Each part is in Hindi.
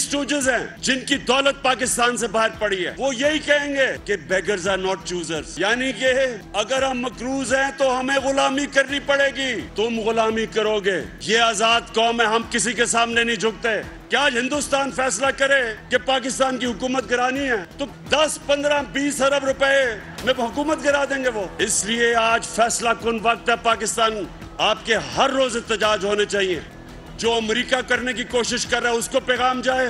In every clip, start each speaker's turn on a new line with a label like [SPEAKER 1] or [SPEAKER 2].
[SPEAKER 1] स्टूजेस हैं जिनकी दौलत पाकिस्तान से बाहर पड़ी है, वो यही कहेंगे कि बेगर्स आर नॉट चूजर्स, यानी कि अगर हम मकरूज हैं तो हमें गुलामी करनी पड़ेगी। तुम गुलामी करोगे, ये आजाद कौम है, हम किसी के सामने नहीं झुकते। क्या आज हिंदुस्तान फैसला करे कि पाकिस्तान की हुकूमत गिरानी है तो 10, 15, 20 अरब रुपए में हुकूमत गिरा देंगे वो। इसलिए आज फैसला कुन वक्त है पाकिस्तान, आपके हर रोज एहतजाज होने चाहिए। जो अमेरिका करने की कोशिश कर रहा है उसको पैगाम जाए,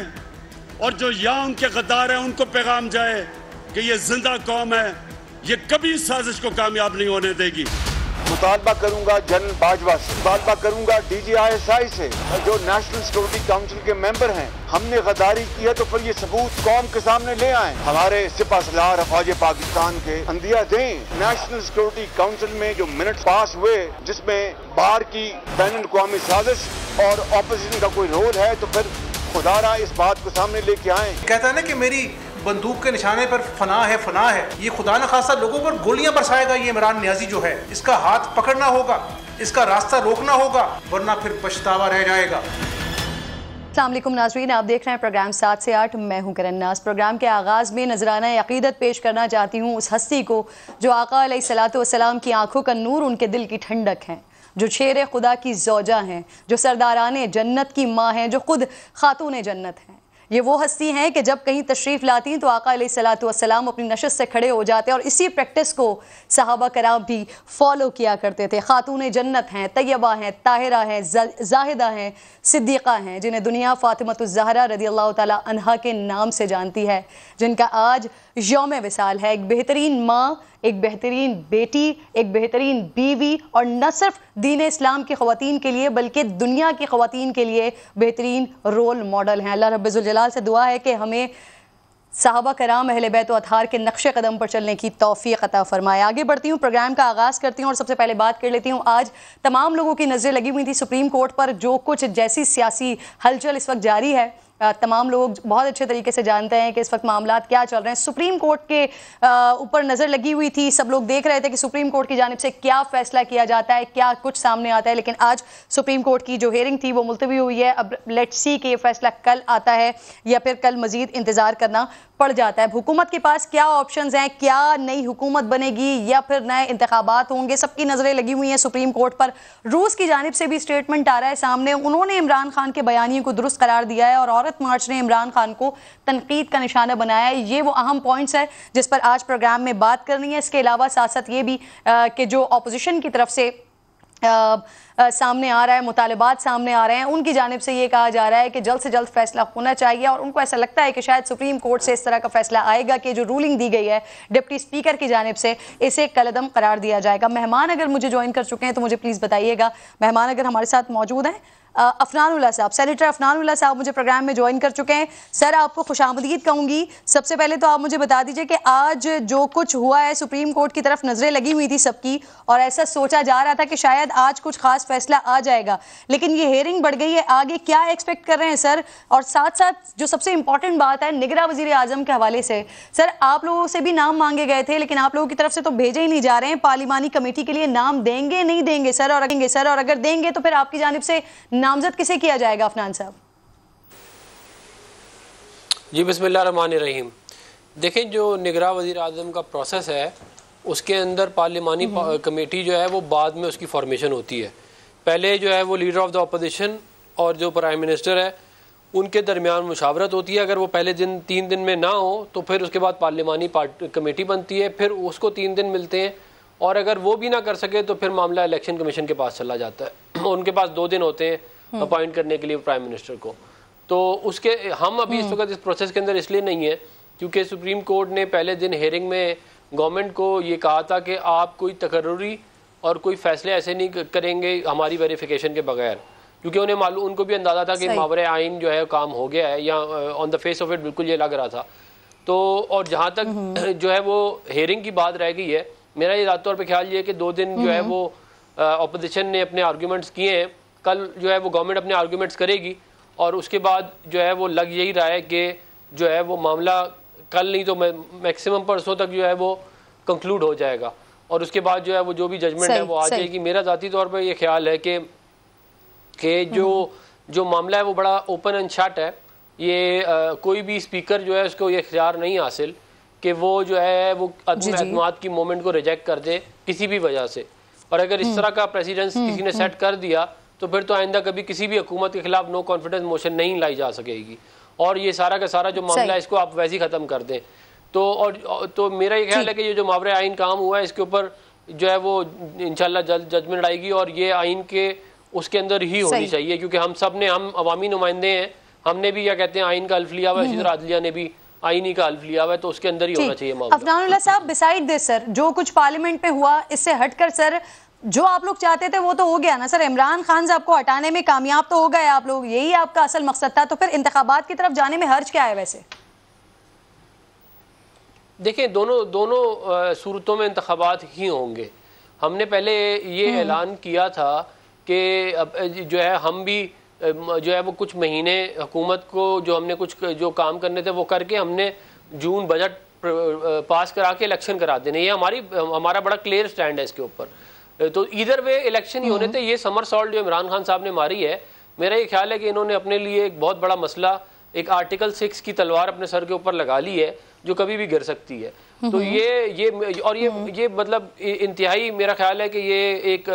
[SPEAKER 1] और जो यहाँ उनके गद्दार हैं उनको पैगाम जाए कि ये जिंदा कौम है, ये कभी इस साजिश को कामयाब नहीं होने देगी।
[SPEAKER 2] मुतालबा करूंगा जनरल बाजवा से, मुतालबा करूंगा DGISI से, जो नेशनल सिक्योरिटी काउंसिल के मेंबर हैं। हमने गद्दारी की है तो फिर ये सबूत कौम के सामने ले आए। हमारे सिपा सलार अफवाज पाकिस्तान के अंदिया दें। नेशनल सिक्योरिटी काउंसिल में जो मिनट्स पास हुए जिसमें बाहर की बैन अवी साजिश और ऑपोजिशन का कोई रोल है, तो फिर खुदारा इस बात को सामने लेके आए।
[SPEAKER 3] कहता है ना कि मेरी बंदूक के निशाने पर फना है, ये खुदा न खासा लोगों पर गोलियां बरसाएगा। ये इमरान नियाजी जो है, इसका हाथ पकड़ना होगा, इसका रास्ता रोकना होगा, वरना फिर पछतावा रह जाएगा।
[SPEAKER 4] अस्सलाम वालेकुम नाज़रीन, आप देख रहे हैं प्रोग्राम 7 से 8। मैं हूं करण नाज़। प्रोग्राम के आगाज़ में नजराना अक़ीदत पेश करना चाहती हूँ उस हस्ती को जो आका अलैहिस्सलातु वस्सलाम की आंखों का नूर, उनके दिल की ठंडक हैं, जो शेर खुदा की ज़ौजा हैं, जो सरदाराने जन्नत की माँ हैं, जो खुद खातून जन्नत हैं। ये वो हस्ती हैं कि जब कहीं तशरीफ़ लाती तो आका अलैहिस्सलातु वस्सलाम अपनी नशस्त से खड़े हो जाते और इसी प्रैक्टिस को सहाबा कराम भी फॉलो किया करते थे। खातून जन्नत हैं, तैयबा हैं, ताहिरा हैं, जाहिदा हैं, सिद्दीक़ा हैं, जिन्हें दुनिया फ़ातिमतुज़ ज़हरा रज़ियल्लाहु ताला अन्हा के नाम से जानती है, जिनका आज यौम विसाल है। एक बेहतरीन माँ, एक बेहतरीन बेटी, एक बेहतरीन बीवी, और न सिर्फ दीन इस्लाम की ख़वातीन के लिए बल्कि दुनिया की ख़वातीन के लिए बेहतरीन रोल मॉडल हैं। अल्लाह रब्बुल जलाल से दुआ है कि हमें सहाबा कराम अहले बैत व अतहार के नक्शे कदम पर चलने की तौफीक अता फरमाए। आगे बढ़ती हूँ, प्रोग्राम का आगाज़ करती हूँ और सबसे पहले बात कर लेती हूँ। आज तमाम लोगों की नज़रें लगी हुई थी सुप्रीम कोर्ट पर, जो कुछ जैसी सियासी हलचल इस वक्त जारी है। तमाम लोग बहुत अच्छे तरीके से जानते हैं कि इस वक्त मामलात क्या चल रहे हैं। सुप्रीम कोर्ट के ऊपर नज़र लगी हुई थी, सब लोग देख रहे थे कि सुप्रीम कोर्ट की जानिब से क्या फ़ैसला किया जाता है, क्या कुछ सामने आता है। लेकिन आज सुप्रीम कोर्ट की जो हेयरिंग थी वो मुलतवी हुई है। अब लेट्स सी कि ये फ़ैसला कल आता है या फिर कल मज़ीद इंतज़ार करना पड़ जाता है। हुकूमत के पास क्या ऑप्शंस हैं, क्या नई हुकूमत बनेगी या फिर नए इंतखाबात होंगे, सबकी नज़रें लगी हुई हैं सुप्रीम कोर्ट पर। रूस की जानिब से भी स्टेटमेंट आ रहा है सामने, उन्होंने इमरान खान के बयानियों को दुरुस्त करार दिया है और औरत मार्च ने इमरान खान को तनकीद का निशाना बनाया है। ये वो अहम पॉइंट्स है जिस पर आज प्रोग्राम में बात करनी है। इसके अलावा साथ साथ ये भी कि जो अपोजिशन की तरफ से सामने आ रहा है, मुतालबात सामने आ रहे हैं, उनकी जानिब से ये कहा जा रहा है कि जल्द से जल्द फैसला होना चाहिए और उनको ऐसा लगता है कि शायद सुप्रीम कोर्ट से इस तरह का फैसला आएगा कि जो रूलिंग दी गई है डिप्टी स्पीकर की जानिब से, इसे कलअदम करार दिया जाएगा। मेहमान अगर मुझे ज्वाइन कर चुके हैं तो मुझे प्लीज़ बताइएगा। मेहमान अगर हमारे साथ मौजूद हैं, अफनानुल्लाह साहब, सेनेटर अफनानुल्लाह साहब मुझे प्रोग्राम में ज्वाइन कर चुके हैं। सर, आपको खुशामदीद कहूँगी। सबसे पहले तो आप मुझे बता दीजिए कि आज जो कुछ हुआ है, सुप्रीम कोर्ट की तरफ नज़रें लगी हुई थी सबकी और ऐसा सोचा जा रहा था कि शायद आज कुछ खास फैसला आ जाएगा, लेकिन ये हेयरिंग बढ़ गई है। आगे क्या एक्सपेक्ट कर रहे हैं सर? और साथ साथ जो सबसे इंपॉर्टेंट बात है निगरां वज़ीर आज़म के हवाले से, सर आप लोगों से भी नाम मांगे गए थे लेकिन आप लोगों की तरफ से तो भेजे ही नहीं जा रहे हैं। पार्लिमानी कमेटी के लिए नाम देंगे नहीं देंगे सर? और अगर देंगे तो फिर आपकी जानिब से नामजद किसे किया जाएगा? अफनान साहब
[SPEAKER 5] जी, बिस्मिल्लाहिर्रहमानिर्रहीम। देखें, जो निगरां वज़ीर आज़म का प्रोसेस है उसके अंदर पार्लिमानी कमेटी जो है वो बाद में उसकी फॉर्मेशन होती है। पहले जो है वो लीडर ऑफ द अपोजिशन और जो प्राइम मिनिस्टर है उनके दरमियान मुशावरत होती है। अगर वो पहले दिन 3 दिन में ना हो तो फिर उसके बाद पार्लिमानी कमेटी बनती है, फिर उसको 3 दिन मिलते हैं और अगर वो भी ना कर सके तो फिर मामला इलेक्शन कमीशन के पास चला जाता है। उनके पास 2 दिन होते हैं अपॉइंट करने के लिए प्राइम मिनिस्टर को। तो उसके हम अभी इस वक्त इस प्रोसेस के अंदर इसलिए नहीं है क्योंकि सुप्रीम कोर्ट ने पहले दिन हेयरिंग में गवर्नमेंट को ये कहा था कि आप कोई तकर्रुरी और कोई फैसले ऐसे नहीं करेंगे हमारी वेरिफिकेशन के बगैर, क्योंकि उन्हें मालूम, उनको भी अंदाज़ा था कि मावरे आइन जो है काम हो गया है या on the face of it बिल्कुल ये लग रहा था। तो और जहाँ तक जो है वो हेयरिंग की बात रह गई है, मेरा ये ज़ाती तौर पर ख्याल ये है कि 2 दिन जो है वो अपोजिशन ने अपने आर्ग्यूमेंट्स किए हैं। कल जो है वो गवर्नमेंट अपने आर्ग्यूमेंट्स करेगी और उसके बाद जो है वो लग यही रहा है कि जो है वो मामला कल नहीं तो मैक्सिमम परसों तक जो है वो कंक्लूड हो जाएगा और उसके बाद जो है वो जो भी जजमेंट है वो आ जाएगी। मेरा ज़ाती तौर पर ये ख्याल है कि जो मामला है वो बड़ा ओपन एंड शट है ये कोई भी स्पीकर जो है उसको ये इख्तियार नहीं हासिल कि वो जो है वो अदम एतमाद की मोमेंट को रिजेक्ट कर दे किसी भी वजह से। और अगर इस तरह का प्रेसिडेंस किसी ने सेट कर दिया तो फिर तो आइंदा कभी किसी भी हुकूमत के खिलाफ नो कॉन्फिडेंस मोशन नहीं लाई जा सकेगी, और ये सारा का सारा जो मामला है इसको आप वैसे ही ख़त्म कर दें। तो और तो मेरा ये ख्याल है कि ये जो मावरे आइन काम हुआ है इसके ऊपर जो है वो इंशाल्लाह जल्द जजमेंट आएगी, और ये आइन के उसके अंदर ही होनी चाहिए, क्योंकि हम सब ने, हम अवामी नुमाइंदे हैं, हमने भी क्या कहते हैं आइन का हल्फ लिया हुआ है, इसी तरह अदलिया ने भी आईनी का हल्फ लिया हुआ है, तो उसके अंदर ही होना चाहिए मामला।
[SPEAKER 4] अफनानुल्लाह साहब, बिसाइड दिस सर, जो कुछ पार्लियामेंट में हुआ इससे हटकर सर जो आप लोग चाहते थे वो तो हो गया ना सर। इमरान खान साहब को हटाने में कामयाब तो हो गए आप लोग, यही आपका असल मकसद था, तो फिर इंतखाबात की तरफ जाने में हर्ज क्या है वैसे?
[SPEAKER 5] देखिए दोनों सूरतों में इंतखाबात ही होंगे। हमने पहले ये ऐलान किया था कि जो है हम भी जो है वो कुछ महीने हुकूमत को जो हमने कुछ जो काम करने थे वो करके हमने जून बजट पास करा के इलेक्शन करा देने, ये हमारा बड़ा क्लियर स्टैंड है इसके ऊपर। तो इधर वे इलेक्शन ही होने थे। ये समर सॉल्ट जो इमरान खान साहब ने मारी है, मेरा ये ख्याल है कि इन्होंने अपने लिए एक बहुत बड़ा मसला, एक आर्टिकल 6 की तलवार अपने सर के ऊपर लगा ली है जो कभी भी गिर सकती है। तो ये मतलब इंतहाई मेरा ख्याल है कि ये एक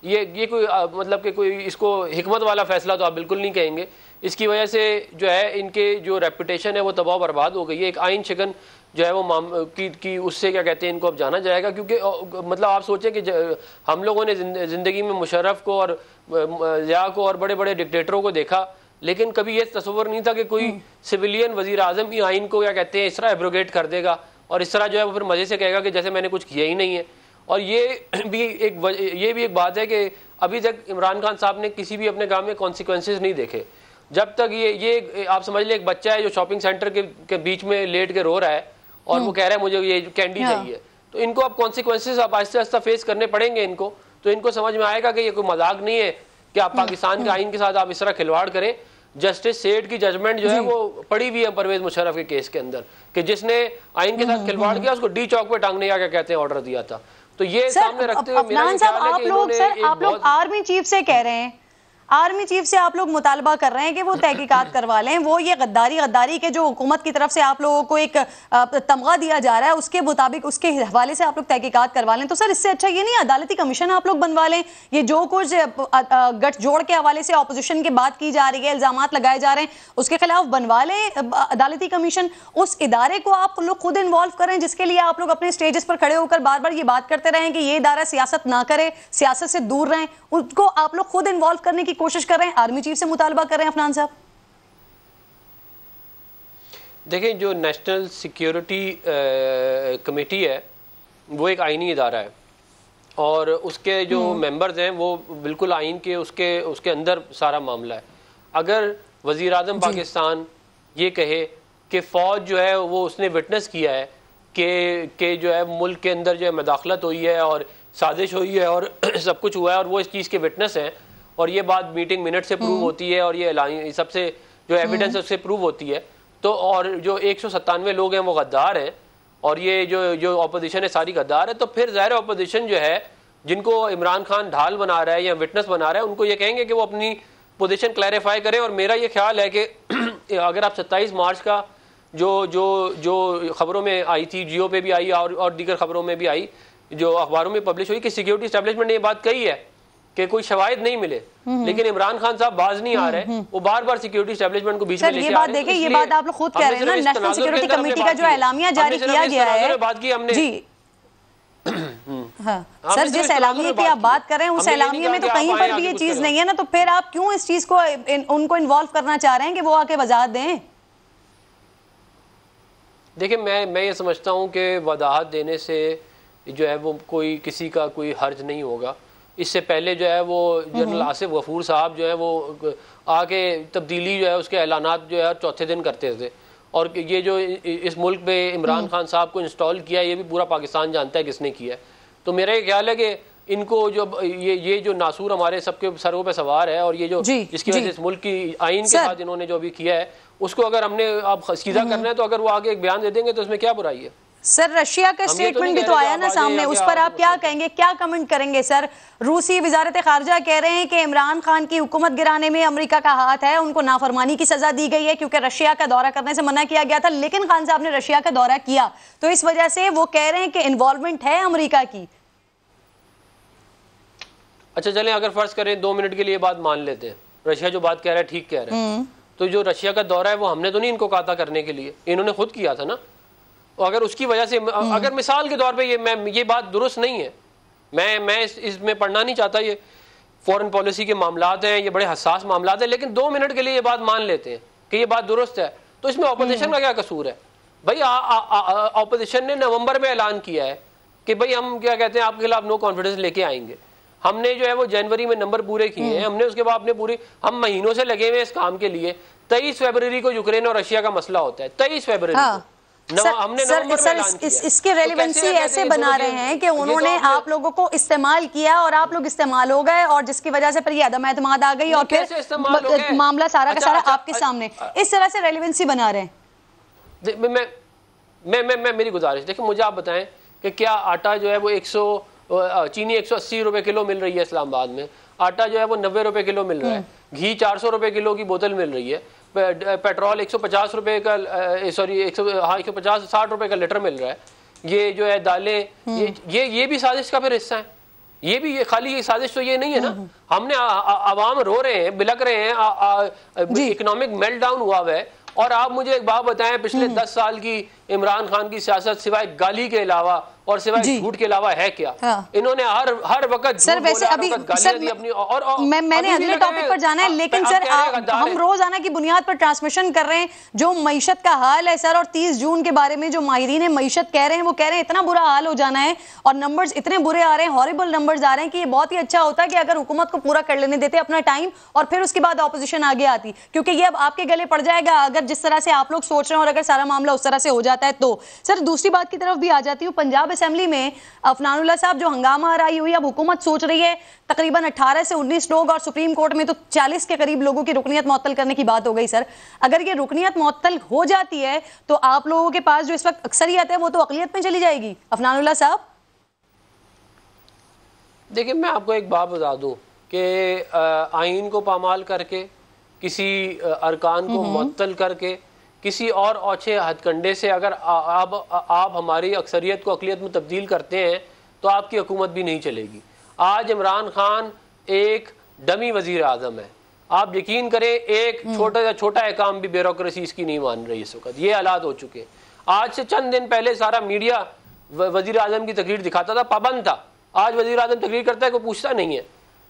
[SPEAKER 5] ये कोई मतलब कि कोई इसको हिकमत वाला फैसला तो आप बिल्कुल नहीं कहेंगे। इसकी वजह से जो है इनके जो रेपुटेशन है वो तबाह बर्बाद हो गई है। एक आइन शिकन जो है वो की उससे क्या कहते हैं इनको अब जाना जाएगा, क्योंकि मतलब आप सोचें कि हम लोगों ने ज़िंदगी में मुशर्रफ को और ज़िया को और बड़े बड़े डिक्टेटरों को देखा, लेकिन कभी ये तस्वर नहीं था कि कोई सिविलियन वज़ीर आज़म ही आइन को क्या कहते हैं इस तरह एब्रोगेट कर देगा और इस तरह जो है वो फिर मज़े से कहेगा कि जैसे मैंने कुछ किया ही नहीं है। और ये भी एक बात है कि अभी तक इमरान खान साहब ने किसी भी अपने काम में कॉन्सिक्वेंसेस नहीं देखे। जब तक ये आप समझ लें एक बच्चा है जो शॉपिंग सेंटर के बीच में लेट के रो रहा है और वो कह रहा है मुझे ये कैंडी चाहिए, तो इनको अब कॉन्सिक्वेंसेस आप आहिस्ता आहिस्ता फेस करने पड़ेंगे इनको। तो इनको समझ में आएगा कि ये कोई मजाक नहीं है कि आप पाकिस्तान के आइन के साथ आप इस तरह खिलवाड़ करें। जस्टिस सेठ की जजमेंट जो है वो पड़ी हुई है परवेज मुशर्रफ के केस के अंदर कि जिसने आइन के साथ खिलवाड़ किया उसको डी चौक पे टांगने का क्या कहते हैं ऑर्डर दिया था। तो ये सामने रखते हुए मेरा ख्याल है कि इन्होंने
[SPEAKER 4] आप लोग आर्मी चीफ से कह रहे हैं, आर्मी चीफ से आप लोग मुतालबा कर रहे हैं कि वो तहकीकात करवा लें, वो ये गद्दारी के जो हुकूमत की तरफ से आप लोगों को एक तमगा दिया जा रहा है उसके मुताबिक उसके हवाले से आप लोग तहकीकात करवा लें। तो सर इससे अच्छा ये नहीं अदालती कमीशन आप लोग बनवा लें? ये जो कुछ गठजोड़ के हवाले से ऑपोजिशन की बात की जा रही है, इल्जामात लगाए जा रहे हैं, उसके खिलाफ बनवा लें अदालती कमीशन। उस इदारे को आप लोग खुद इन्वॉल्व करें जिसके लिए आप लोग अपने स्टेजेस पर खड़े होकर बार बार ये बात करते रहें कि ये इदारा सियासत ना करे, सियासत से दूर रहें, उसको आप लोग खुद इन्वॉल्व करने की कोशिश कर रहे हैं, आर्मी चीफ से मुतालबा कर रहे हैं। अफनान साहब
[SPEAKER 5] देखें, जो नेशनल सिक्योरिटी कमेटी है वो एक आईनी इदारा है और उसके जो मेंबर्स हैं वो बिल्कुल आइन के उसके अंदर सारा मामला है। अगर वज़ीर आज़म पाकिस्तान ये कहे कि फ़ौज जो है वो उसने विटनेस किया है कि जो है मुल्क के अंदर जो है मदाखलत हुई है और साजिश हुई है और सब कुछ हुआ है और वो इस चीज़ के विटनेस हैं और ये बात मीटिंग मिनट से प्रूव होती है और ये सबसे जो एविडेंस है उससे प्रूव होती है, तो और जो 197 लोग हैं वो गद्दार हैं और ये जो अपोजिशन है सारी गद्दार है, तो फिर ज़ाहिर अपोजिशन जो है जिनको इमरान खान ढाल बना रहा है या विटनेस बना रहा है उनको ये कहेंगे कि वो अपनी पोजीशन क्लैरिफाई करें। और मेरा ये ख्याल है कि अगर आप 27 मार्च का जो खबरों में आई थी, जियो पे भी आई और दीगर खबरों में भी आई, जो अखबारों में पब्लिश हुई कि सिक्योरिटी एस्टेब्लिशमेंट ने ये बात कही है कि कोई शवाहिद नहीं मिले, लेकिन इमरान खान साहब बाज नहीं आ रहे, वो बार बार सिक्योरिटी एस्टेब्लिशमेंट को बीच में लेके आ रहे हैं।
[SPEAKER 4] ये बात आप लोग खुद कह रहे हैं ना, नेशनल सिक्योरिटी कमेटी का जो एलामिया जारी किया गया है,
[SPEAKER 5] बात की हमने
[SPEAKER 4] जी हाँ सर, जिस एलामिया की आप बात कर रहे हैं उस एलामिया में तो कहीं पर भी ये चीज नहीं है ना, तो फिर आप क्यों इस चीज को उनको इन्वॉल्व करना चाह रहे हैं कि वो आके वजाहत दें? देखिए
[SPEAKER 5] मैं ये समझता हूँ कि वजाहत देने से जो है वो कोई किसी का कोई हर्ज नहीं होगा। इससे पहले जो है वो जनरल आसिफ गफूर साहब जो है वो आके तब्दीली जो है उसके ऐलानात जो है चौथे दिन करते थे और ये जो इस मुल्क पे इमरान खान साहब को इंस्टॉल किया ये भी पूरा पाकिस्तान जानता है किसने किया है। तो मेरा ये ख्याल है कि इनको जो ये जो नासूर हमारे सबके सरों पे सवार है और ये जो इसकी वजह से इस मुल्क की आइन के साथ इन्होंने जो भी किया है उसको अगर हमने आप सीधा करना है तो अगर वो आगे एक बयान दे देंगे तो उसमें क्या बुराई है?
[SPEAKER 4] सर रशिया का स्टेटमेंट भी तो आया ना सामने, उस पर आप क्या कहेंगे, क्या कमेंट करेंगे सर? रूसी वजारत खारजा कह रहे हैं कि इमरान खान की हुकूमत गिराने में अमेरिका का हाथ है, उनको नाफरमानी की सजा दी गई है क्योंकि रशिया का दौरा करने से मना किया गया था, लेकिन खान साहब ने रशिया का दौरा किया, तो इस वजह से वो कह रहे हैं कि इन्वॉल्वमेंट है अमेरिका की।
[SPEAKER 5] अच्छा चलें, अगर फर्ज करें 2 मिनट के लिए बात मान लेते हैं, रशिया जो बात कह रहा है ठीक कह रहा है, तो जो रशिया का दौरा है वो हमने तो नहीं इनको कहा था करने के लिए, इन्होंने खुद किया था ना। और अगर उसकी वजह से अगर मिसाल के तौर पे ये बात दुरुस्त नहीं है, मैं इसमें पढ़ना नहीं चाहता, ये फॉरेन पॉलिसी के मामलात हैं, ये बड़े हसास मामलात हैं, लेकिन 2 मिनट के लिए ये बात मान लेते हैं कि ये बात दुरुस्त है, तो इसमें ऑपोजिशन का क्या कसूर है भाई? ऑपोजिशन ने नवंबर में ऐलान किया है कि भाई हम क्या कहते हैं आपके खिलाफ नो कॉन्फिडेंस लेके आएंगे। हमने जो है वो जनवरी में नंबर पूरे किए हैं, हमने उसके बाद अपने पूरी हम महीनों से लगे हुए इस काम के लिए। 23 फरवरी को यूक्रेन और रशिया का मसला होता है, 23 फरवरी को हमने नवंबर में ऐलान किया।
[SPEAKER 4] इसकी रेलेवेंसी ऐसे बना रहे हैं कि उन्होंने आप लोगों को इस्तेमाल किया और आप लोग इस्तेमाल हो गए, और जिसकी वजह से फिर ये अदम एतमाद आ गई और फिर मामला सारा का सारा आपके सामने, इस तरह से रेलेवेंसी बना रहे हैं।
[SPEAKER 5] मैं मेरी गुजारिश देखिए, मुझे आप बताएं कि क्या आटा जो है वो चीनी 180 रुपए किलो मिल रही है इस्लामाबाद में, आटा जो है वो 90 रुपए किलो मिल रहा है, घी 400 रुपए किलो की बोतल मिल रही है, पेट्रोल 150 रुपए का 150-60 रुपए का लीटर मिल रहा है। ये जो है दालें, ये भी साजिश का फिर हिस्सा है। ये खाली साजिश तो ये नहीं है ना, हमने आवाम रो रहे हैं, बिलक रहे हैं, इकोनॉमिक मेल्टडाउन हुआ हुआ है, और आप मुझे एक बात बताएं, पिछले 10 साल की इमरान खान की सियासत सिवाय गाली के अलावा और सिवाय झूठ के अलावा है क्या? इन्होंने हर वक्त
[SPEAKER 4] सर वैसे अभी सर अपनी और मैंने अगले टॉपिक पर जाना है, लेकिन सर हम रोजाना की बुनियाद पर ट्रांसमिशन कर रहे हैं जो मईशत का हाल है सर, और 30 जून के बारे में जो माहिरीन मईशत कह रहे हैं, वो कह रहे हैं इतना बुरा हाल हो जाना है और नंबर्स इतने बुरे आ रहे हैं, हॉरिबल नंबर्स आ रहे हैं कि ये बहुत ही अच्छा होता है कि अगर हुकूमत को पूरा कर लेने देते अपना टाइम और फिर उसके बाद ऑपोजिशन आगे आती, क्योंकि ये अब आपके गले पड़ जाएगा अगर जिस तरह से आप लोग सोच रहे हैं और अगर सारा मामला उस तरह से हो जाता है तो। सर दूसरी बात की तरफ भी आ जाती हूँ, पंजाब असेंबली में अफनानुल्लाह साहब जो हंगामा आई हुई, अब हुकूमत सोच रही है तकरीबन 18 से 19 लोग, और सुप्रीम कोर्ट में तो 40 के करीब लोगों की रुकनियत मुअत्तल करने की बात हो गई। सर अगर ये रुकनियत मुअत्तल हो जाती है तो आप लोगों के पास जो इस वक्त अक्सरियत है वो तो अकलियत में चली जाएगी। अफनानुल्लाह साहब
[SPEAKER 5] देखिए, मैं आपको एक बात बता दूं कि आइन को पामाल करके, किसी अरकान को मुअत्तल करके, किसी और औछे हथकंडे से अगर आप हमारी अक्सरियत को अकलियत में तब्दील करते हैं तो आपकी हुकूमत भी नहीं चलेगी। आज इमरान खान एक डमी वजीर आज़म है, आप यकीन करें एक छोटा से छोटा काम भी ब्यूरोक्रेसी इसकी नहीं मान रही इस वक्त, ये हालात हो चुके हैं। आज से चंद दिन पहले सारा मीडिया वजीर आज़म की तकरीर दिखाता था, पाबंद था, आज वजीर आज़म तकरीर करता है, कोई पूछता नहीं है।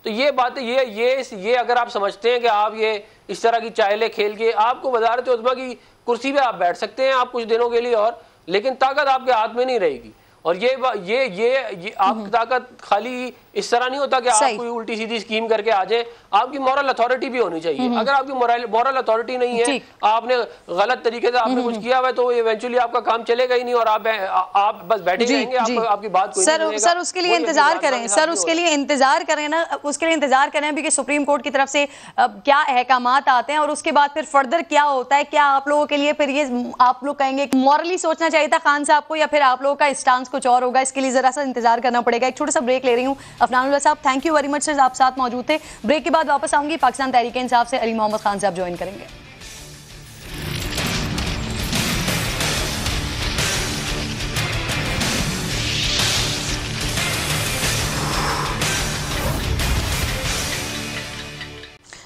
[SPEAKER 5] तो ये बातें ये अगर आप समझते हैं कि आप ये इस तरह की चाहें खेल के आपको वज़ारत उज़्मा की कुर्सी पे आप बैठ सकते हैं आप कुछ दिनों के लिए और, लेकिन ताकत आपके हाथ में नहीं रहेगी। और ये आपकी ताकत खाली इस तरह नहीं होता कि आप कोई उल्टी सीधी स्कीम करके आ जाए, आपकी मॉरल अथॉरिटी भी होनी चाहिए। अगर आपकी मॉरल अथॉरिटी नहीं है, आपने गलत तरीके से आपने कुछ किया हुआ है, तो इवेंचुअली आपका काम चलेगा ही नहीं और आप बस बैठे रहेंगे, आपकी बात कोई नहीं।
[SPEAKER 4] सर उसके लिए इंतजार करें, सर उसके लिए इंतजार करें ना, उसके लिए इंतजार करें अभी कि सुप्रीम कोर्ट की तरफ से क्या अहकामात आते हैं और उसके बाद फिर फर्दर क्या होता है। क्या आप लोगों के लिए फिर ये आप लोग कहेंगे मॉरली सोचना चाहिए था खान साहब को, या फिर आप लोगों का स्टांस कुछ और होगा? इसके लिए जरा सा इंतजार करना पड़ेगा। एक छोटा सा ब्रेक ले रही हूँ। अफनानुल्लाह साहब thank you very much sir, आप साथ मौजूद थे। ब्रेक के बाद वापस आऊंगी, पाकिस्तान तहरीक इंसाफ से अली मोहम्मद खान साहब ज्वाइन करेंगे।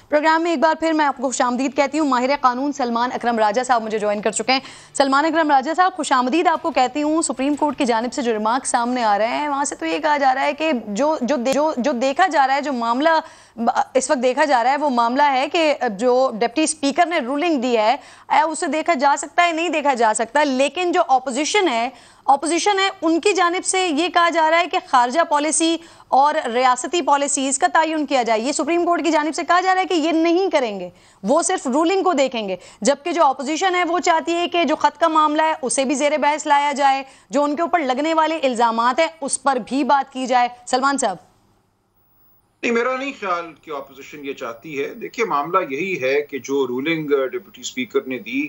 [SPEAKER 4] प्रोग्राम में एक बार फिर मैं आपको खुशामदीद कहती हूँ। माहिर कानून सलमान अकरम राजा साहब मुझे ज्वाइन कर चुके हैं। सलमान अकरम राजा साहब खुशामदीद आपको कहती हूँ। सुप्रीम कोर्ट की जानिब से जो रिमार्क सामने आ रहे हैं वहाँ से तो ये कहा जा रहा है कि जो देखा जा रहा है, जो मामला इस वक्त देखा जा रहा है वो मामला है कि जो डिप्टी स्पीकर ने रूलिंग दी है उसे देखा जा सकता है, नहीं देखा जा सकता, लेकिन जो ऑपोजिशन है उनकी जानिब से ये कहा जा रहा है कि खारजा पॉलिसी और रियासती पॉलिसीज का तयन किया जाए। ये सुप्रीम कोर्ट की जानिब से कहा जा रहा है कि ये नहीं करेंगे, वो सिर्फ रूलिंग को देखेंगे, जबकि जो ऑपोजिशन है वो चाहती है कि जो खत का मामला है उसे भी जेर बहस लाया जाए, जो उनके ऊपर लगने वाले इल्जामात है उस पर भी बात की जाए। सलमान साहब
[SPEAKER 6] नहीं, मेरा नहीं ख्याल कि ऑपोजिशन ये चाहती है। देखिए मामला यही है कि जो रूलिंग डिप्टी स्पीकर ने दी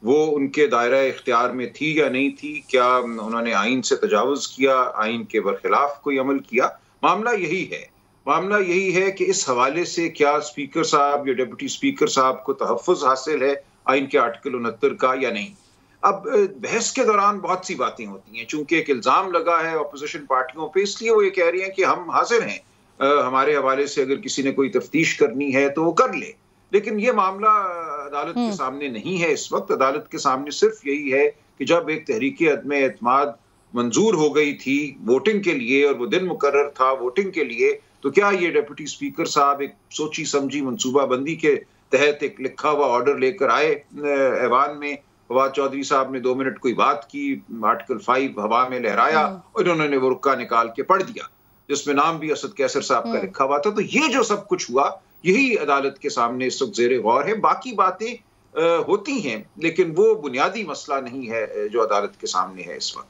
[SPEAKER 6] वो उनके दायरा इख्तियार में थी या नहीं थी, क्या उन्होंने आइन से तजावुज किया, आइन के बरखिलाफ कोई अमल किया। मामला यही है कि इस हवाले से क्या स्पीकर साहब या डिप्टी स्पीकर साहब को तहफ़्फ़ुज़ हासिल है आइन के आर्टिकल 69 का या नहीं। अब बहस के दौरान बहुत सी बातें होती हैं, चूंकि एक इल्ज़ाम लगा है अपोजिशन पार्टियों पे, इसलिए वो ये कह रही हैं कि हम हाजिर हैं, हमारे हवाले से अगर किसी ने कोई तफ्तीश करनी है तो वो कर ले। लेकिन ये मामला अदालत के सामने नहीं है इस वक्त। अदालत के सामने सिर्फ यही है कि जब एक तहरीक अदम एतमाद मंजूर हो गई थी वोटिंग के लिए और वो दिन मुकर्रर था वोटिंग के लिए, तो क्या ये डिप्टी स्पीकर साहब एक सोची समझी मनसूबाबंदी के तहत एक लिखा हुआ ऑर्डर लेकर आए ऐवान में। फवाद चौधरी साहब ने 2 मिनट कोई बात की, आर्टिकल 5 हवा में लहराया और उन्होंने वो रुक्का निकाल के पढ़ दिया जिसमें नाम भी असद कैसर साहब का लिखा हुआ था। तो ये जो सब कुछ हुआ यही अदालत के सामने इस वक्त जेर गौर है। बाकी बातें होती हैं लेकिन वो बुनियादी मसला नहीं है जो अदालत के सामने है इस वक्त।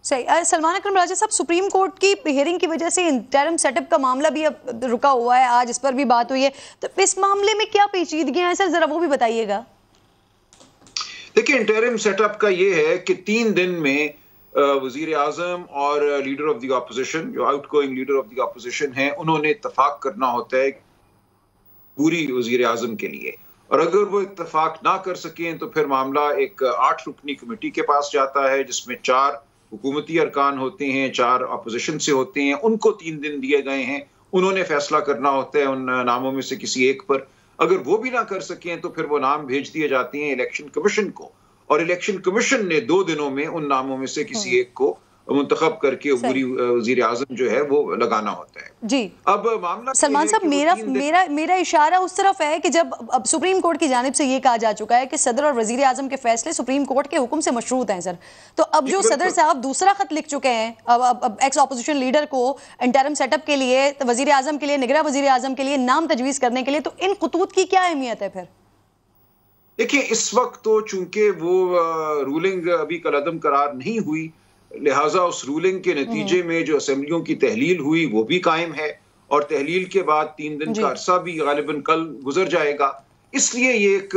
[SPEAKER 4] सही। सलमान अकरम राजा साहब, सुप्रीम कोर्ट की हियरिंग की वजह से इंटरिम सेटअप का मामला भी अब रुका हुआ है, आज इस पर भी बात हुई है, तो इस मामले में क्या पेचीदगियां हैं सर, जरा वो भी बताइएगा।
[SPEAKER 6] देखिए, इंटरिम सेटअप का ये है कि 3 दिन में वजीर आजम और लीडर ऑफ द ऑपोजिशन, जो outgoing leader of the opposition है, उन्होंने इत्तफाक करना होता है पूरी वजीर आजम के लिए, और अगर वो इत्तफाक ना कर सकें तो फिर मामला एक 8 रुकनी कमेटी के पास जाता है जिसमें 4 हुकूमती अरकान होते हैं, 4 अपोजिशन से होते हैं। उनको 3 दिन दिए गए हैं, उन्होंने फैसला करना होता है उन नामों में से किसी एक पर। अगर वो भी ना कर सकें तो फिर वो नाम भेज दिए जाते हैं इलेक्शन कमीशन को, और इलेक्शन कमीशन ने 2 दिनों में उन नामों में से किसी एक को मुंतखब करके पूरी वजीर आजम जो है वो लगाना होता है। जी अब मामला
[SPEAKER 4] सलमान साहब, मेरा इशारा उस तरफ है कि जब अब सुप्रीम कोर्ट की जानिब से ये कहा जा चुका है कि सदर और वजीर आजम के फैसले सुप्रीम कोर्ट के हुक्म से मशरूत हैं सर, तो अब जो सदर साहब दूसरा खत लिख चुके हैं अब एक्स ऑपोजिशन लीडर को इंटरिम सेटअप के लिए, वजीर आजम के लिए, निगरां वजीर आजम के लिए नाम तजवीज़ करने के लिए, तो इन खतूत की क्या अहमियत है फिर?
[SPEAKER 6] देखिए, इस वक्त तो चूंकि वो रूलिंग अभी कलअदम करार नहीं हुई, लिहाजा उस रूलिंग के नतीजे में जो असेंबलियों की तहलील हुई वो भी कायम है, और तहलील के बाद 3 दिन का अरसा भी गालिबन कल गुजर जाएगा। इसलिए ये एक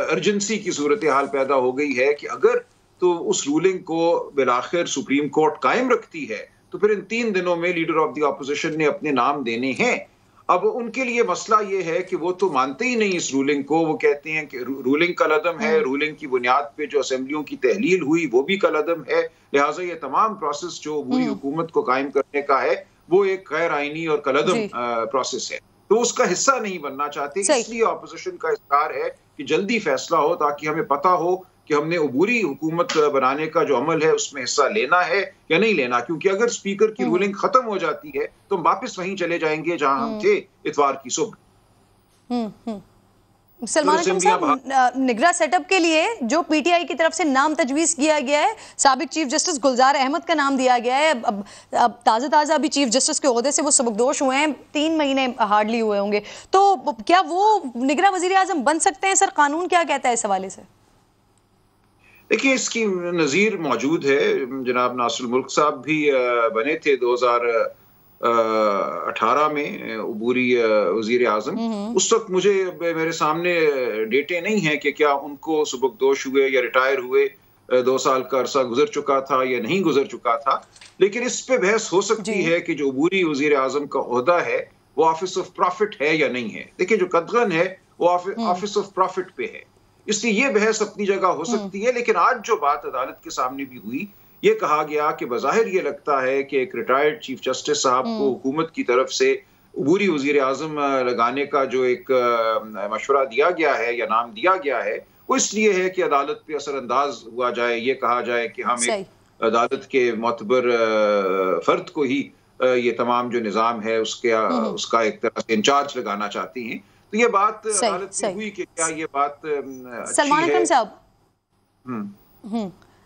[SPEAKER 6] अर्जेंसी की सूरत हाल पैदा हो गई है कि अगर तो उस रूलिंग को बिलाखिर सुप्रीम कोर्ट कायम रखती है तो फिर इन 3 दिनों में लीडर ऑफ द ऑपोजिशन ने अपने नाम देने हैं। अब उनके लिए मसला ये है कि वो तो मानते ही नहीं इस रूलिंग को। वो कहते हैं कि रूलिंग कलअदम है, रूलिंग की बुनियाद पे जो असेंबलियों की तहलील हुई वो भी कलअदम है, लिहाजा ये तमाम प्रोसेस जो पूरी हुकूमत को कायम करने का है वो एक गैर आईनी और कलअदम प्रोसेस है, तो उसका हिस्सा नहीं बनना चाहते। इसलिए ऑपोजिशन का इस्तार है कि जल्दी फैसला हो ताकि हमें पता हो कि हमने अबूरी हुकूमत बनाने का जो अमल है उसमें हिस्सा लेना है या नहीं लेना, क्योंकि अगर स्पीकर की रूलिंग खत्म हो जाती है तो हम वापस वहीं चले जाएंगे जहां हम थे इतवार की सुबह।
[SPEAKER 4] सलमान अकरम साहब, निगरां सेटअप के लिए जो पीटीआई की तरफ से नाम तजवीज़ किया गया है, साबिक चीफ जस्टिस गुलजार अहमद का नाम दिया गया है। अब ताज़ा अभी चीफ जस्टिस के ओहदे से वो सबकदोश हुए हैं, 3 महीने हार्डली हुए होंगे, तो क्या वो निगरां वज़ीर आज़म बन सकते हैं सर? कानून क्या कहता है इस हवाले से?
[SPEAKER 6] देखिए, इसकी नज़ीर मौजूद है। जनाब नासिर मुल्क साहब भी बने थे 2018 में अबूरी वज़ीर आज़म। उस वक्त मुझे मेरे सामने डेटे नहीं है कि क्या उनको सबकदोश हुए या रिटायर हुए, 2 साल का अरसा गुजर चुका था या नहीं गुजर चुका था, लेकिन इस पे बहस हो सकती है कि जो अबूरी वज़ीर आज़म का ओहदा है वो ऑफिस ऑफ प्रॉफिट है या नहीं है। देखिए, जो कदगन है वो ऑफिस ऑफ प्रॉफिट पे है, इसलिए ये बहस अपनी जगह हो सकती है। लेकिन आज जो बात अदालत के सामने भी हुई, ये कहा गया कि बज़ाहिर ये लगता है कि एक रिटायर्ड चीफ जस्टिस साहब को हुकूमत की तरफ से अबूरी वज़ीर आज़म लगाने का जो एक मशवरा दिया गया है या नाम दिया गया है, वो इसलिए है कि अदालत पे असरअंदाज हुआ जाए, ये कहा जाए कि हम एक अदालत के मोतबर फर्द को ही ये तमाम जो निज़ाम है उसका एक तरह से इंचार्ज लगाना चाहती हैं। तो ये बात अदालत में हुई कि क्या ये बात
[SPEAKER 4] सलमान अकरम साहब,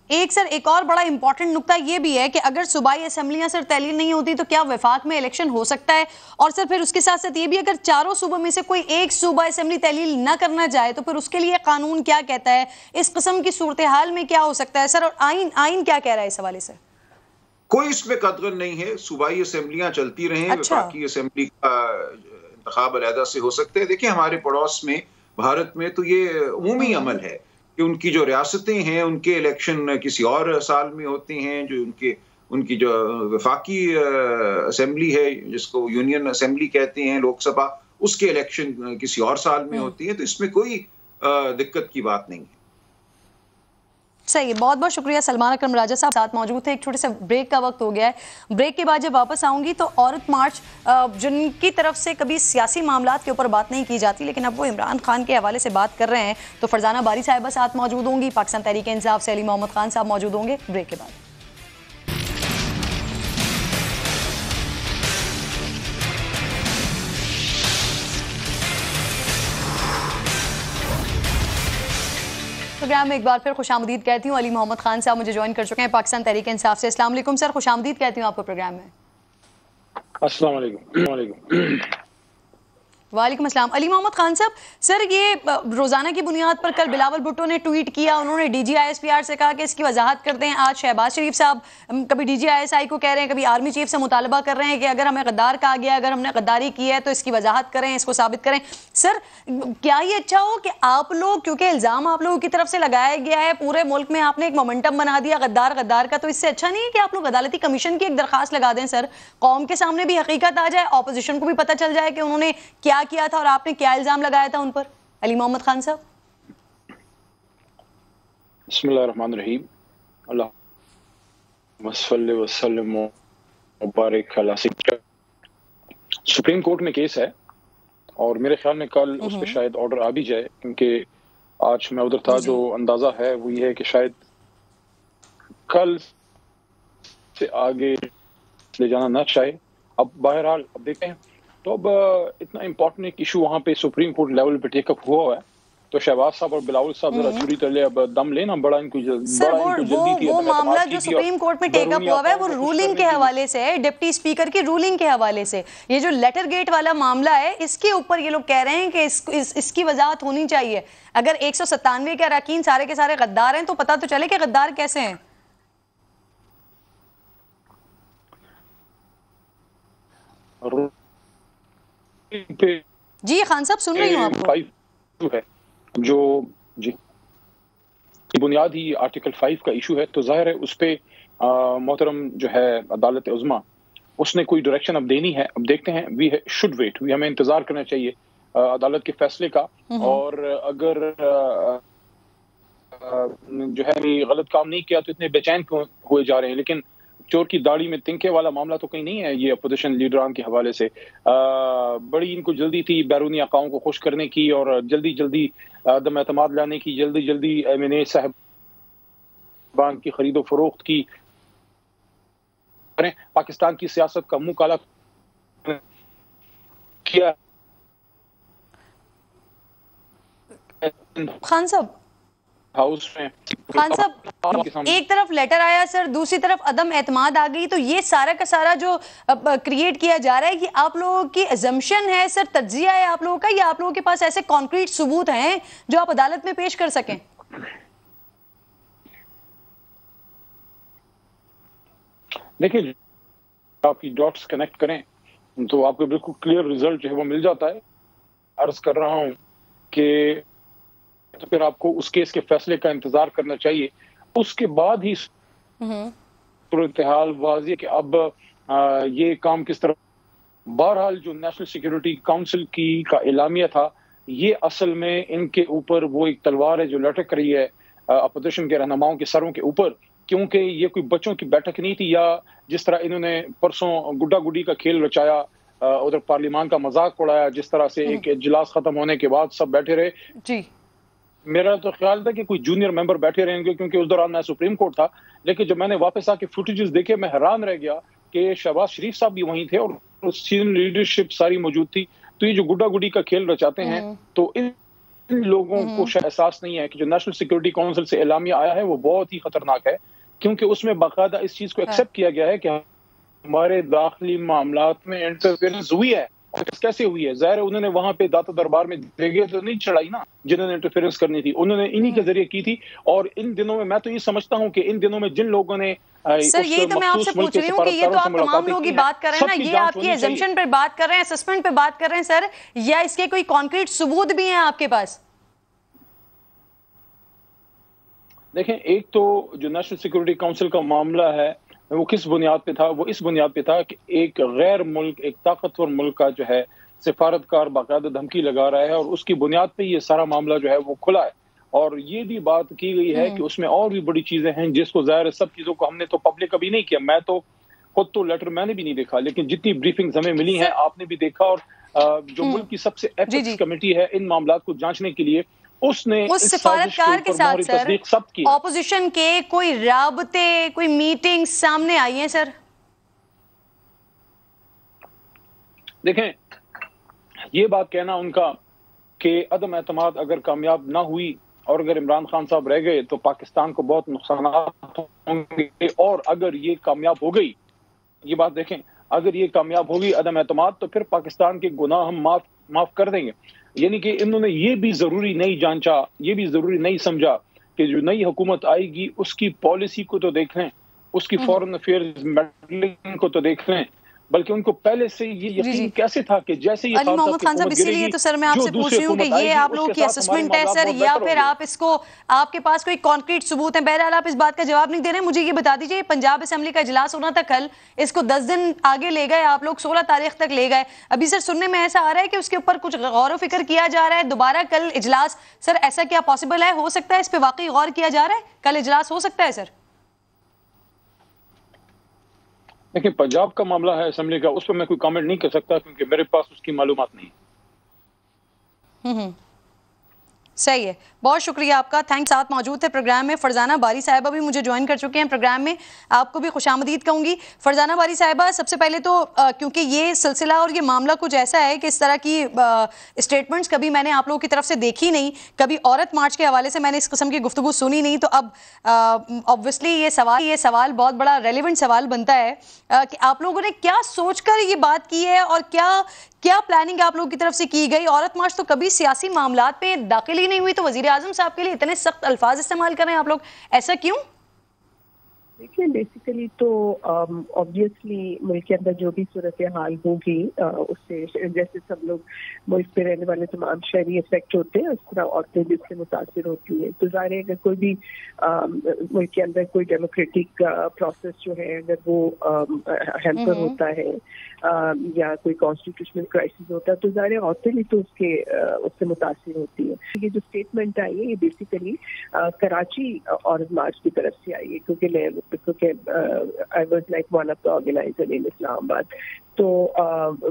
[SPEAKER 4] एक और बड़ा इंपॉर्टेंट नुक्ता ये भी है कि अगर सूबाई असेंबलियां सर तहलील नहीं होती तो क्या वफाक में इलेक्शन हो सकता है? और सर फिर उसके साथ साथ ये भी, अगर चारों सूबों में से कोई एक सूबा असेंबली तहलील ना करना चाहे तो फिर उसके लिए कानून क्या कहता है? इस किस्म की सूरत हाल में क्या हो सकता है सर, और आइन क्या कह रहा है इस हवाले से?
[SPEAKER 6] कोई इसमें कदगन नहीं है, सूबाई असेंबलियां चलती रहें। वफाकी असेंबली का इंतखाब अलहदा से हो सकते हैं। देखिए, हमारे पड़ोस में भारत में तो ये उमूमी अमल है कि उनकी जो रियासतें हैं उनके इलेक्शन किसी और साल में होते हैं, जो उनकी जो वफाकी असेंबली है जिसको यूनियन असेंबली कहते हैं लोकसभा, उसके इलेक्शन किसी और साल में होती है, तो इसमें कोई दिक्कत की बात नहीं है।
[SPEAKER 4] सही, बहुत बहुत शुक्रिया। सलमान अकरम राजा साहब साथ मौजूद थे। एक छोटे से ब्रेक का वक्त हो गया है। ब्रेक के बाद जब वापस आऊंगी तो औरत मार्च जिनकी तरफ से कभी सियासी मामलात के ऊपर बात नहीं की जाती, लेकिन अब वो इमरान खान के हवाले से बात कर रहे हैं, तो फरजाना बारी साहिबा साथ मौजूद होंगी, पाकिस्तान तहरीक इंसाफ से अली मोहम्मद खान साहब मौजूद होंगे। ब्रेक के बाद प्रोग्राम में एक बार फिर खुशामदीद कहती हूँ। अली मोहम्मद खान साहब मुझे ज्वाइन कर चुके हैं पाकिस्तान तहरीक इंसाफ से। अस्सलाम वालेकुम सर, खुशामदीद कहती हूँ आपको प्रोग्राम में।
[SPEAKER 7] अस्सलाम वालेकुम।
[SPEAKER 4] वालेकुम अस्सलाम। अली मोहम्मद खान साहब, सर ये रोजाना की बुनियाद पर कल बिलावल भुट्टो ने ट्वीट किया, उन्होंने DGISPR से कहा कि इसकी वजाहत करते हैं। आज शहबाज शरीफ साहब कभी DGISI को कह रहे हैं, कभी आर्मी चीफ से मुतालबा कर रहे हैं कि अगर हमें गद्दार कहा गया, अगर हमने गद्दारी की है तो इसकी वजाहत करें, इसको साबित करें। सर क्या ये अच्छा हो कि आप लोग, क्योंकि इल्जाम आप लोगों की तरफ से लगाया गया है, पूरे मुल्क में आपने एक मोमेंटम बना दिया गद्दार गद्दार का, तो इससे अच्छा नहीं है कि आप लोग अदालती कमीशन की एक दरखास्त लगा दें सर, कौम के सामने भी हकीकत आ जाए, ऑपोजिशन को भी पता चल जाए कि उन्होंने क्या किया था और आपने क्या इल्जाम लगाया था उन पर। अली मोहम्मद खान साहब।
[SPEAKER 7] बिस्मिल्लाहिर्रहमानिर्रहीम। अल्लाहुम्मा सल्लि व सल्लिम व मुबारक अला सय्यिदना। सुप्रीम कोर्ट में केस है और मेरे ख्याल में कल उस पर शायद ऑर्डर आ भी जाए, क्योंकि आज मैं उधर था, जो अंदाजा है वो ये है कि शायद कल से आगे ले जाना ना चाहे। अब बहरहाल अब देखते हैं। तो अब इतना इम्पोर्टेंट एक इशू वहाँ पे सुप्रीम कोर्ट लेवल पे टेकअप हुआ है, तो शहबाज साहब और बिलावल साहब जरा छुरी तले अब दम लेना, बड़ा इनको जल्दी थी।
[SPEAKER 4] वो मामला जो सुप्रीम कोर्ट में टेकअप हुआ है वो रूलिंग के हवाले से है, डिप्टी स्पीकर की रूलिंग के हवाले से। ये जो लेटर गेट वाला मामला है, इसके ऊपर ये लोग कह रहे हैं कि इसकी वजाहत होनी चाहिए। अगर 197 के अरकान सारे के सारे गद्दार हैं तो पता तो चले कि गद्दार कैसे हैं। जी खान साहब सुन रही हूँ आपको।
[SPEAKER 7] है जो जी बुनियादी आर्टिकल 5 का इशू है, तो जाहिर है उस पे मोहतरम जो है अदालत उज़्मा, उसने कोई डायरेक्शन अब देनी है। अब देखते हैं, वी शुड वेट, हमें इंतजार करना चाहिए अदालत के फैसले का। और अगर जो है गलत काम नहीं किया तो इतने बेचैन क्यों हुए जा रहे हैं। लेकिन चोर की दाढ़ी में तिनके वाला मामला तो कहीं नहीं है ये अपोजिशन लीडरान के हवाले से। बड़ी इनको जल्दी थी बैरूनी आकाओं को खुश करने की और जल्दी जल्दी दम एतमाद लाने की, जल्दी जल्दी MNA साहबान की खरीदो फरोख्त की, पाकिस्तान की सियासत का मुंह काला किया।
[SPEAKER 4] खान साहब,
[SPEAKER 7] हाउस में
[SPEAKER 4] खान साहब एक तरफ लेटर आया सर, दूसरी तरफ अदम एतमाद आ गई, तो ये सारा का सारा जो क्रिएट किया जा रहा है कि आप लोगों की अजम्पशन है सर, तज्जिया है आप लोगों का, या आप लोगों के पास ऐसे कॉन्क्रीट सबूत हैं जो आप अदालत में पेश कर सकें?
[SPEAKER 7] देखिए, आपकी डॉट्स कनेक्ट करें तो आपको बिल्कुल क्लियर रिजल्ट जो है वो मिल जाता है। अर्ज कर रहा हूं कि तो फिर आपको उस केस के फैसले का इंतजार करना चाहिए, उसके बाद ही सूरत हाल वाज़ेह कि अब ये काम किस तरह। बहरहाल जो नेशनल सिक्योरिटी काउंसिल की का एलामिया था, ये असल में इनके ऊपर वो एक तलवार है जो लटक रही है अपोजिशन के रहनुमाओं के सरों के ऊपर, क्योंकि ये कोई बच्चों की बैठक नहीं थी, या जिस तरह इन्होंने परसों गुड्डा गुड्डी का खेल रचाया, उधर पार्लियामान का मजाक उड़ाया, जिस तरह से एक इजलास खत्म होने के बाद सब बैठे रहे जी। मेरा तो ख्याल था कि कोई जूनियर मेंबर बैठे रहेंगे, क्योंकि उस दौरान मैं सुप्रीम कोर्ट था। लेकिन जब मैंने वापस आके फुटेजेस देखे, मैं हैरान रह गया कि शहबाज शरीफ साहब भी वहीं थे और सीनियर लीडरशिप सारी मौजूद थी। तो ये जो गुड्डा गुड्डी का खेल रचाते हैं, तो इन लोगों को शायद एहसास नहीं है कि जो नेशनल सिक्योरिटी काउंसिल से एलामिया आया है वो बहुत ही खतरनाक है, क्योंकि उसमें बाकायदा इस चीज को एक्सेप्ट किया गया है कि हमारे दाखिली मामलात में इंटरफेरेंस हुई है कैसे हुई है? ज़ाहिर है उन्होंने वहां पे दाता दरबार में देगे तो नहीं चढ़ाई ना, जिन्होंने इंटरफेरेंस करनी थी उन्होंने इन्हीं के जरिए की थी। और इन दिनों में मैं तो ये समझता हूं कि इन दिनों में जिन लोगों ने
[SPEAKER 4] सर यही तो मैं आपसे पूछ रही हूँ कि ये तो आप तमाम लोग ही बात कर रहे हैं ना, ये आपकी एजम्पशन पर बात कर रहे हैं, असेसमेंट पे बात कर रहे हैं सर, या इसके कोई कॉन्क्रीट सबूत भी हैं आपके पास?
[SPEAKER 7] देखें, एक तो जो नेशनल सिक्योरिटी काउंसिल का मामला है वो किस बुनियाद पे था? वो इस बुनियाद पे था कि एक गैर मुल्क, एक ताकतवर मुल्क का जो है सिफारतकार बाकायदा धमकी लगा रहा है और उसकी बुनियाद पे ये सारा मामला जो है वो खुला है। और ये भी बात की गई है कि उसमें और भी बड़ी चीजें हैं जिसको ज़ाहिर है सब चीजों को हमने तो पब्लिक अभी नहीं किया। मैं तो खुद तो लेटर मैंने भी नहीं देखा, लेकिन जितनी ब्रीफिंग्स हमें मिली हैं आपने भी देखा। और जो मुल्क की सबसे एथिक्स कमेटी है इन मामलात को जांचने के लिए, उसने
[SPEAKER 4] उस सिफारतकार के साथ सर ऑपोजिशन के कोई राबते, कोई मीटिंग सामने आई है सर?
[SPEAKER 7] देखें, ये बात कहना उनका कि अदम एतमाद अगर कामयाब ना हुई और अगर इमरान खान साहब रह गए तो पाकिस्तान को बहुत नुकसान होंगे, और अगर ये कामयाब हो गई, ये बात देखें, अगर ये कामयाब होगी अदम एतमाद तो फिर पाकिस्तान के गुनाह हम माफ कर देंगे। यानी कि इन्होंने ये भी जरूरी नहीं जांचा, ये भी जरूरी नहीं समझा कि जो नई हुकूमत आएगी उसकी पॉलिसी को तो देख लें, उसकी फॉरेन अफेयर्स मॉडलिंग को तो देख लें, बल्कि उनको पहले से ये यकीन कैसे था कि जैसे ये
[SPEAKER 4] अली मोहम्मद खान साहब, इसीलिए तो सर मैं आपसे पूछ रही हूँ कि ये आप लोगों की असेसमेंट है सर, या फिर आप इसको, आपके पास कोई कॉन्क्रीट सबूत है? बहरहाल आप इस बात का जवाब नहीं दे रहे, मुझे ये बता दीजिए, पंजाब असेंबली का इजलास होना था कल, इसको 10 दिन आगे ले गए आप लोग, 16 तारीख तक ले गए। अभी सर सुनने में ऐसा आ रहा है कि उसके ऊपर कुछ गौर फिक्र किया जा रहा है, दोबारा कल इजलास। सर ऐसा क्या पॉसिबल है, हो सकता है इस पर वाकई गौर किया जा रहा है, कल इजलास हो सकता है सर?
[SPEAKER 7] देखिए, पंजाब का मामला है असेंबली का, उस पर मैं कोई कमेंट नहीं कर सकता क्योंकि मेरे पास उसकी मालूमात नहीं।
[SPEAKER 4] सही है, बहुत शुक्रिया आपका, थैंक्स। साथ मौजूद थे प्रोग्राम में फरजाना बारी साहिबा भी मुझे ज्वाइन कर चुके हैं प्रोग्राम में, आपको भी खुशामदीद कहूँगी। फरजाना बारी साहिबा, सबसे पहले तो क्योंकि ये सिलसिला और ये मामला कुछ ऐसा है कि इस तरह की स्टेटमेंट्स कभी मैंने आप लोगों की तरफ से देखी नहीं, कभी औरत मार्च के हवाले से मैंने इस किस्म की गुफ्तगू सुनी नहीं, तो अब ऑब्वियसली ये सवाल बहुत बड़ा रेलिवेंट सवाल बनता है कि आप लोगों ने क्या सोचकर ये बात की है और क्या प्लानिंग आप लोगों की तरफ से की गई? औरत मार्च तो कभी सियासी मामलात पे दाखिल ही नहीं हुई, तो वजीर आजम साहब के लिए इतने सख्त अल्फाज इस्तेमाल कर रहे हैं आप लोग, ऐसा क्यों?
[SPEAKER 8] देखिए, बेसिकली तो ऑब्वियसली मुल्क के अंदर जो भी सूरत हाल होगी उससे, जैसे सब लोग मुल्क पे रहने वाले तमाम शहरी इफेक्ट होते हैं, उस तरह औरतें भी उससे मुतासिर होती हैं। तो ज़ाहिर है अगर कोई भी मुल्क के अंदर कोई डेमोक्रेटिक प्रोसेस जो है अगर वो हैम्पर होता है या कोई कॉन्स्टिट्यूशनल क्राइसिस होता है, तो ज़ाहिर है औरतें भी तो उससे मुतासिर होती है। ये जो स्टेटमेंट आई है ये बेसिकली कराची औरत मार्च की तरफ से आई है, क्योंकि I was like one of the organizer in Islamabad, तो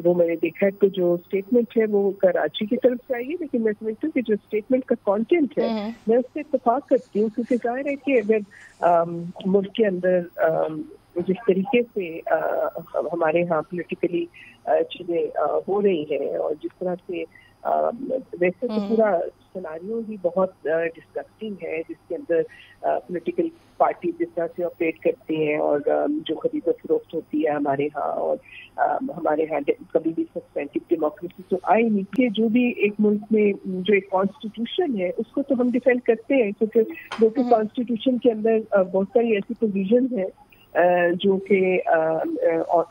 [SPEAKER 8] वो मैंने देखा है। तो जो स्टेटमेंट है वो कराची की तरफ से आई है, लेकिन मैं समझती हूँ कि जो स्टेटमेंट का कंटेंट है मैं उससे इत्तेफाक करती हूँ, क्योंकि जाहिर है कि अगर मुल्क के अंदर जिस तरीके से हमारे यहाँ पोलिटिकली चीज़ें हो रही हैं और जिस तरह से वैसे तो पूरा सिनारियो ही बहुत डिस्कस्टिंग है, जिसके अंदर पॉलिटिकल पार्टी जिस तरह से ऑपरेट करती हैं और जो खरीद फरोख्त होती है हमारे यहाँ, और हमारे यहाँ कभी भी सस्पेंसिव डेमोक्रेसी तो आई नहीं कि जो भी एक मुल्क में जो एक कॉन्स्टिट्यूशन है उसको तो हम डिफेंड करते हैं, क्योंकि कॉन्स्टिट्यूशन के अंदर बहुत सारी ऐसी प्रोविजन है जो कि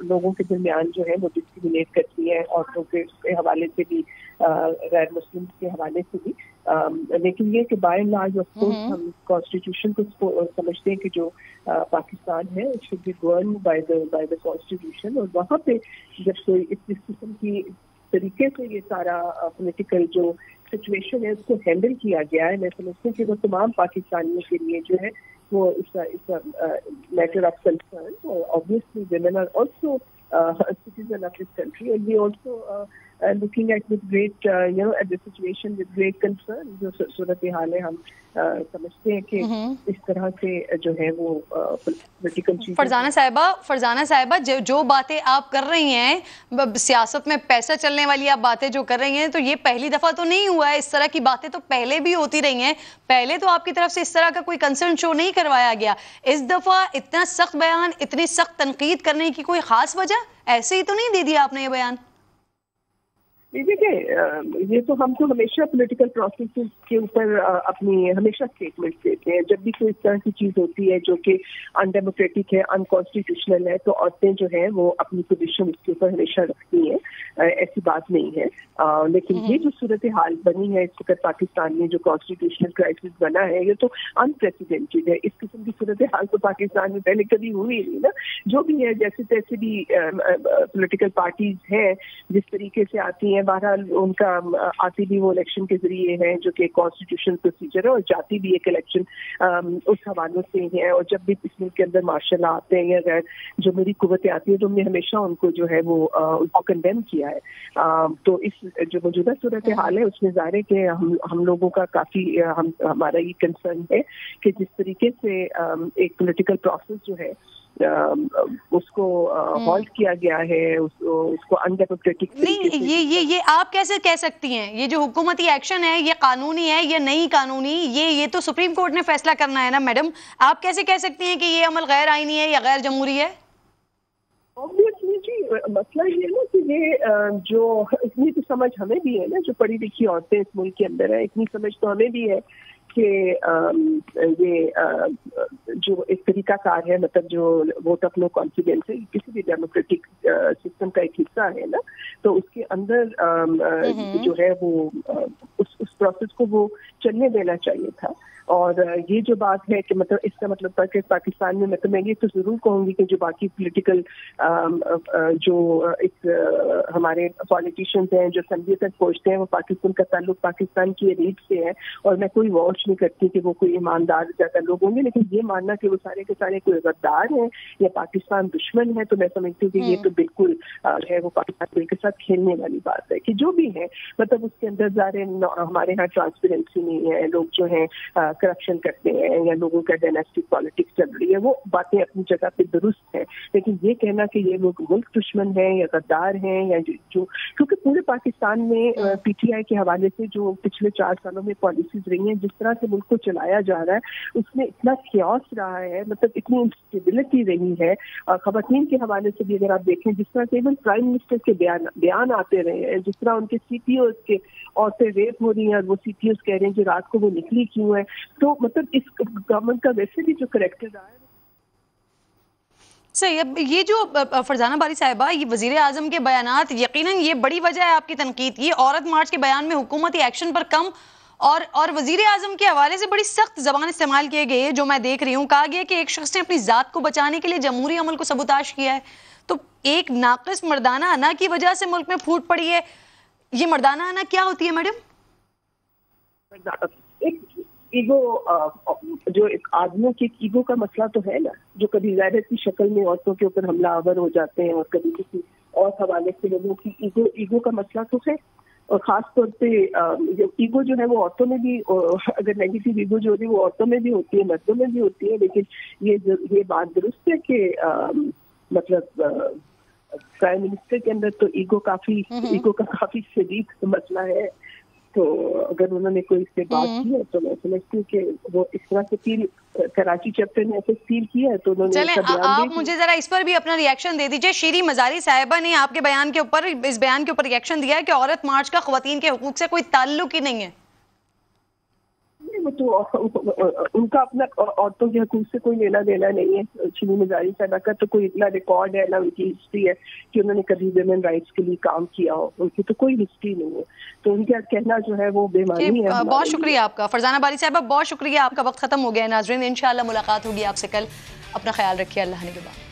[SPEAKER 8] लोगों के दरमियान जो है वो डिस्क्रिमिनेट करती है, औरतों के हवाले से भी, गैर मुस्लिम के हवाले से भी। लेकिन ये कि by and large of course हम कॉन्स्टिट्यूशन को समझते हैं कि जो पाकिस्तान है it should be govern by the constitution, और वहाँ पे जब कोई इस किस्म की तरीके से ये सारा पॉलिटिकल जो सिचुएशन है उसको हैंडल किया गया है, मैं समझती हूँ कि वो तमाम पाकिस्तानियों के लिए जो है वो it's matter of concern. Obviously women are also citizens of this country, and we also looking at with great at the situation with great concern। जो सूरत हाल है हम समझते हैं कि इस तरह से जो है वो पॉलिटिकल चीज़।
[SPEAKER 4] फरजाना साहिबा जो बातें आप कर रही हैं, सियासत में पैसा चलने वाली आप बातें जो कर रही हैं, तो ये पहली दफा तो नहीं हुआ है, इस तरह की बातें तो पहले भी होती रही हैं, पहले तो आपकी तरफ से इस तरह का कोई कंसर्न शो नहीं करवाया गया। इस दफा इतना सख्त बयान, इतनी सख्त तनकीद करने की कोई खास वजह ऐसे ही तो नहीं दे दिया आपने ये बयान?
[SPEAKER 8] देखिए, ये तो हम तो हमेशा पॉलिटिकल प्रोसेस के ऊपर अपनी हमेशा स्टेटमेंट देते हैं। जब भी कोई इस तरह की चीज होती है जो कि अनडेमोक्रेटिक है, अनकॉन्स्टिट्यूशनल है, तो औरतें जो है वो अपनी पोजीशन उसके ऊपर हमेशा रखती हैं, ऐसी बात नहीं है। लेकिन ये जो सूरत हाल बनी है इस वक्त पाकिस्तान में, जो कॉन्स्टिट्यूशनल क्राइसिस बना है, ये तो अनप्रेसिडेंटेड है। इस किस्म की सूरत हाल तो पाकिस्तान में पहले कभी हुई नहीं ना। जो भी है, जैसे तैसे भी पॉलिटिकल पार्टीज हैं जिस तरीके से आती हैं, बहरहाल उनका आती भी वो इलेक्शन के जरिए है जो कि कॉन्स्टिट्यूशनल प्रोसीजर है, और जाती भी एक इलेक्शन उस हवालों से है। और जब भी इस मुल्क के अंदर मार्शल आते हैं या गैर जो मेरी कुव्वतें आती है, तो हमने हमेशा उनको जो है वो उनको कंडेम किया है। तो इस जो मौजूदा सूरत हाल है उसमें ज़ाहिर है कि हम लोगों का काफ़ी हमारा ये कंसर्न है कि जिस तरीके से एक पॉलिटिकल प्रोसेस जो है उसको हॉल्ट किया गया है, उसको अनडेमोक्रेटिक
[SPEAKER 4] नहीं, ये आप कैसे कह सकती हैं? ये जो हुकूमती एक्शन है ये कानूनी है या नहीं कानूनी, ये तो सुप्रीम कोर्ट ने फैसला करना है ना मैडम। आप कैसे कह सकती हैं कि ये अमल गैर आईनी है या गैर जमहूरी है?
[SPEAKER 8] ऑब्वियसली जी, मसला ये है ना कि ये जो इतनी तो समझ हमें भी है ना, जो पढ़ी लिखी औरतें इस मुल्क के अंदर है, इतनी समझ तो हमें भी है कि ये जो एक तरीकाकार है, मतलब जो वोट ऑफ नो कॉन्फिडेंस है, किसी भी डेमोक्रेटिक सिस्टम का एक हिस्सा है ना, तो उसके अंदर जो है वो उस प्रोसेस को वो चलने देना चाहिए था। और ये जो बात है कि मतलब इसका मतलब था कि पाकिस्तान में, मतलब मैं ये तो जरूर कहूँगी कि जो बाकी पॉलिटिकल जो एक हमारे पॉलिटिशियंस हैं जो असम्बली तक पहुँचते हैं, वो पाकिस्तान का ताल्लुक पाकिस्तान की एलीट से है। और मैं कोई वॉच नहीं करती कि वो कोई ईमानदार ज्यादा लोग होंगे, लेकिन ये मानना कि वो सारे के सारे कोई गद्दार हैं या पाकिस्तान दुश्मन है, तो मैं समझती हूँ कि ये तो बिल्कुल है वो पाकिस्तान के साथ खेलने वाली बात है। कि जो भी है, मतलब उसके अंदर हमारे यहाँ ट्रांसपेरेंसी नहीं है, लोग जो है करप्शन करते हैं या लोगों का डायनेस्टिक पॉलिटिक्स चल रही है, वो बातें अपनी जगह पे दुरुस्त है। लेकिन ये कहना कि ये लोग मुल्क दुश्मन हैं या गद्दार हैं या जो, क्योंकि पूरे पाकिस्तान में पीटीआई के हवाले से जो पिछले 4 सालों में पॉलिसीज रही हैं, जिस तरह से मुल्क को चलाया जा रहा है, उसमें इतना क्योस रहा है, मतलब इतनी इंस्टेबिलिटी रही है। खवातीन के हवाले से भी अगर आप देखें, जिस तरह से इवन प्राइम मिनिस्टर के बयान आते रहे हैं, जिस तरह उनके सीपीओ के औरतें रेप हो रही हैं और वो सीपीओ कह रहे हैं कि रात को वो निकली क्यों है, तो मतलब इस गवर्नमेंट का वैसे भी जो करेक्टर रहा है
[SPEAKER 4] सही। अब ये जो फरजाना बारी साहिबा, ये वजीर आजम के बयानात, यकीनन ये बड़ी वजह है आपकी तनकीद की। औरत मार्च के बयान में हुकूमती एक्शन पर कम और वजीर आजम के हवाले से बड़ी सख्त जबान इस्तेमाल किए गए, जो मैं देख रही हूँ। कहा गया कि एक शख्स ने अपनी जात को बचाने के लिए जमहूरी अमल को सबूताश किया है। तो एक नाकिस मर्दाना आना की वजह से मुल्क में फूट पड़ी है। ये मर्दाना आना क्या होती है मैडम?
[SPEAKER 8] एक ईगो, जो एक आदमियों की ईगो का मसला तो है ना, जो कभी गैरत की शक्ल में औरतों के ऊपर हमलावर हो जाते हैं और कभी किसी और हवाले से लोगों की ईगो का मसला तो है। और खास तौर पे ईगो जो है वो औरतों में भी, अगर नेगेटिव ईगो जो होती है वो औरतों में भी होती है, मर्दों में भी होती है। लेकिन ये बात दुरुस्त है कि मतलब प्राइम मिनिस्टर के अंदर तो ईगो का काफी शदीद मसला है। तो अगर उन्होंने कोई इससे बात की है तो मैं समझती हूँ कि वो इस तरह से फील, कराची चैप्टर ने ऐसे फील किया है, तो उन्होंने
[SPEAKER 4] चलें, आप मुझे जरा इस पर भी अपना रिएक्शन दे दीजिए। शीरी मजारी साहिबा ने आपके बयान के ऊपर, इस बयान के ऊपर रिएक्शन दिया है कि औरत मार्च का ख्वातीन के हुकूक से कोई ताल्लुक ही नहीं है।
[SPEAKER 8] तो उनका अपना औरतों के हकूक से कोई लेना देना नहीं है। शीरी मजारी साहिबा का तो कोई इतना रिकॉर्ड है ना, उनकी हिस्ट्री है कि उन्होंने कभी वुमेन राइट्स के लिए काम किया हो, उनकी तो कोई हिस्ट्री नहीं है। तो उनका कहना जो है वो बेमानी है।
[SPEAKER 4] बहुत शुक्रिया आपका फरजाना बारी साहिबा, बहुत शुक्रिया। आपका वक्त खत्म हो गया है। नाजरीन, इंशाल्लाह मुलाकात होगी आपसे कल। अपना ख्याल रखिए। अल्लाह ने के बाद।